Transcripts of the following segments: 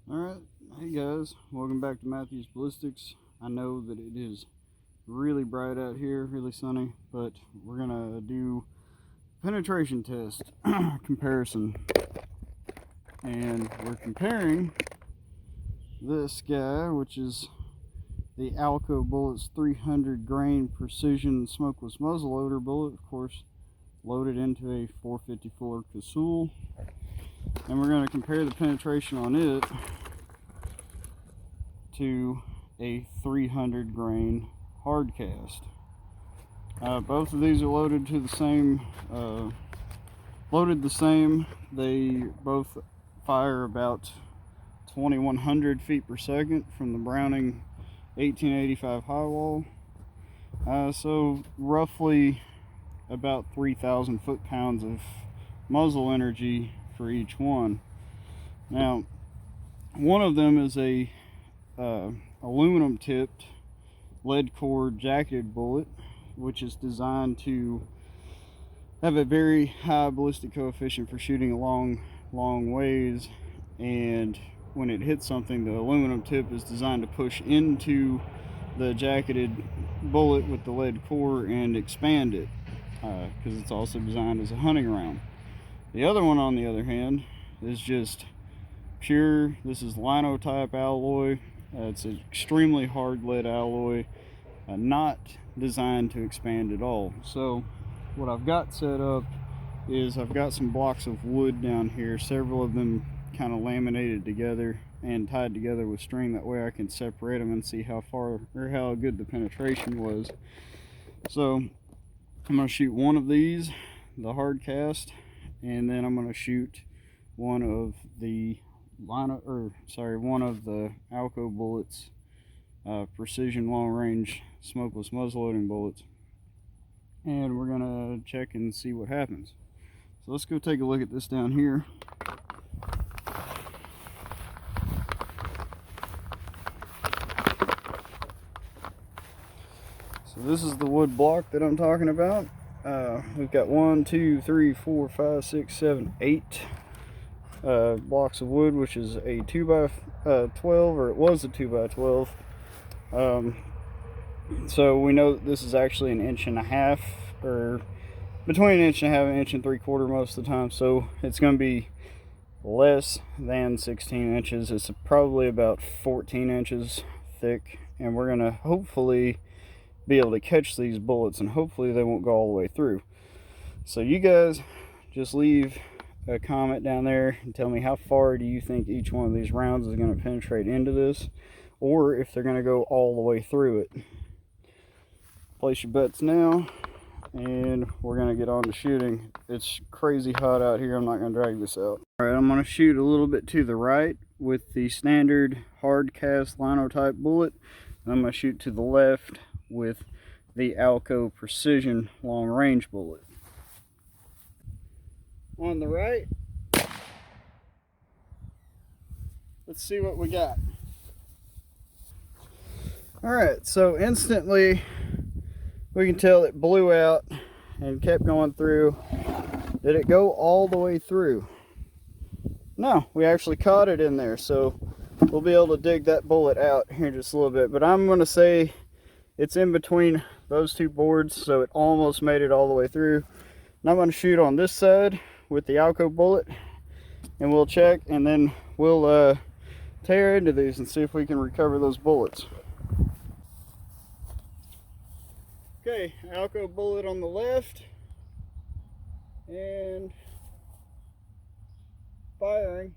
Alright, hey guys, welcome back to Matthew's Ballistics. I know that it is really bright out here, really sunny, but we're gonna do penetration test comparison. And we're comparing this guy, which is the Alco Bullets 300 grain precision smokeless muzzleloader bullet, of course, loaded into a 454 Casull. And we're going to compare the penetration on it to a 300 grain hard cast. Both of these are loaded to the same, the same. They both fire about 2100 feet per second from the Browning 1885 high wall. So roughly about 3,000 foot-pounds of muzzle energy for each one. Now, one of them is a aluminum tipped lead core jacketed bullet, which is designed to have a very high ballistic coefficient for shooting a long ways, and when it hits something, the aluminum tip is designed to push into the jacketed bullet with the lead core and expand it, because it's also designed as a hunting round. The other one, on the other hand, is just pure, this is Linotype alloy. It's an extremely hard lead alloy, not designed to expand at all. So what I've got set up is I've got some blocks of wood down here, several of them kind of laminated together and tied together with string. That way I can separate them and see how far or how good the penetration was. So I'm going to shoot one of these, the hard cast, and then I'm going to shoot one of the Alco Bullets precision long range smokeless muzzleloading bullets, and we're going to check and see what happens. So let's go take a look at this down here. So this is the wood block that I'm talking about. We've got 1, 2, 3, 4, 5, 6, 7, 8 blocks of wood, which is a 2x12, or it was a 2x12. So we know that this is actually 1.5 inches, or between 1.5 inches and 1.75 inches most of the time. So it's going to be less than 16 inches. It's probably about 14 inches thick, and we're going to hopefully be able to catch these bullets, and hopefully they won't go all the way through. So you guys just leave a comment down there and tell me how far do you think each one of these rounds is going to penetrate into this, or if they're going to go all the way through it. Place your bets now, and we're going to get on to shooting. It's crazy hot out here. I'm not going to drag this out. Alright, I'm going to shoot a little bit to the right with the standard hard cast Linotype bullet, and I'm going to shoot to the left with the Alco precision long range bullet. On the right, let's see what we got. Alright, so instantly we can tell it blew out and kept going through. Did it go all the way through? No, we actually caught it in there, so we'll be able to dig that bullet out here in just a little bit. But I'm going to say it's in between those two boards, so it almost made it all the way through. And I'm going to shoot on this side with the Alco bullet, and we'll check, and then we'll tear into these and see if we can recover those bullets. Okay, Alco bullet on the left, and firing.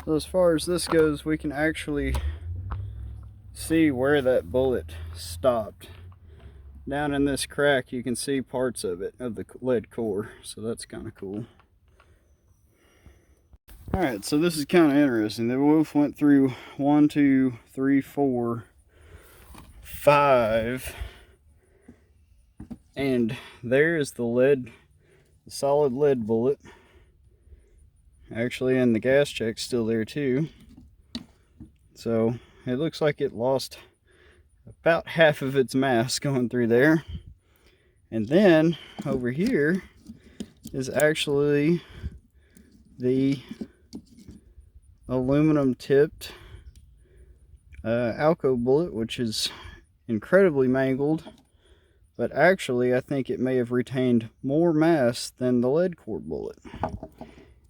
So as far as this goes, we can actually see where that bullet stopped. Down in this crack, you can see parts of it, of the lead core, so that's kind of cool. Alright, so this is kind of interesting. The wolf went through 1, 2, 3, 4, 5, and there is the lead, the solid lead bullet. Actually, and the gas check's still there too. So it looks like it lost about half of its mass going through there. And then over here is actually the aluminum tipped Alco bullet, which is incredibly mangled, but actually I think it may have retained more mass than the lead core bullet,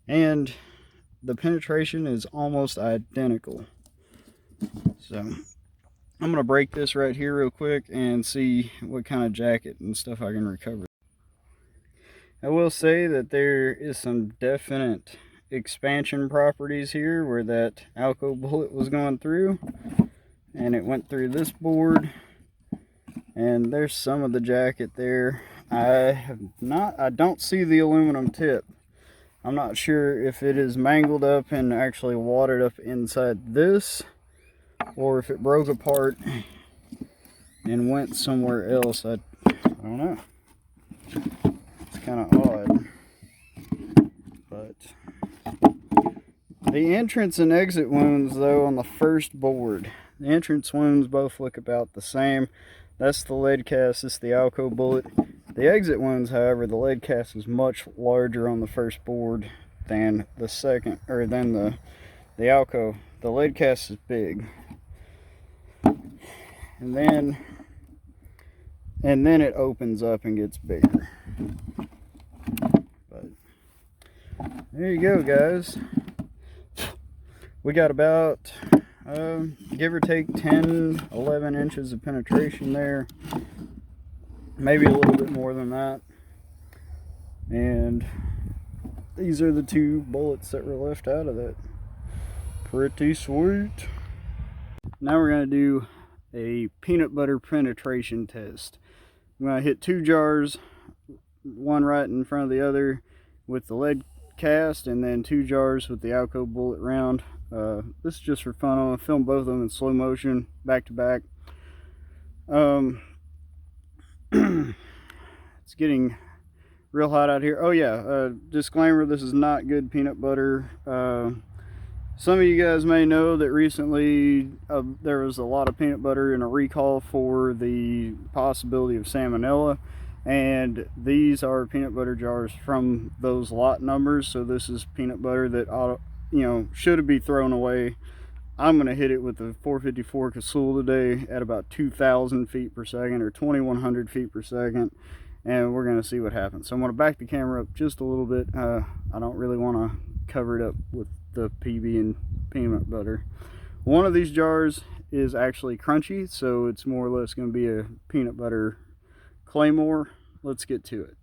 and the penetration is almost identical. So I'm gonna break this right here real quick and see what kind of jacket and stuff I can recover. I will say that there is some definite expansion properties here where that Alco bullet was going through, and it went through this board, and there's some of the jacket there. I don't see the aluminum tip. I'm not sure if it is mangled up and actually wadded up inside this, or if it broke apart and went somewhere else. I don't know. It's kind of odd. But the entrance and exit wounds, though, on the first board, the entrance wounds both look about the same. That's the lead cast, this is the Alco bullet. The exit wounds, however, the lead cast is much larger on the first board than the second, or than the Alco. The lead cast is big. And then it opens up and gets bigger. But there you go, guys. We got about give or take 10-11 inches of penetration there, maybe a little bit more than that. And these are the two bullets that were left out of that. Pretty sweet. Now we're going to do a peanut butter penetration test. I'm going to hit 2 jars, one right in front of the other with the lead cast, and then 2 jars with the Alco bullet round. This is just for fun. I'm going to film both of them in slow motion, back to back. It's getting real hot out here. Oh yeah, disclaimer, this is not good peanut butter. Some of you guys may know that recently there was a lot of peanut butter in a recall for the possibility of salmonella, and these are peanut butter jars from those lot numbers. So this is peanut butter that should be thrown away. I'm going to hit it with the 454 Casull today at about 2,000 feet per second or 2,100 feet per second, and we're going to see what happens. So I'm going to back the camera up just a little bit. I don't really want to cover it up with the PB and peanut butter. One of these jars is actually crunchy, so it's more or less going to be a peanut butter claymore. Let's get to it.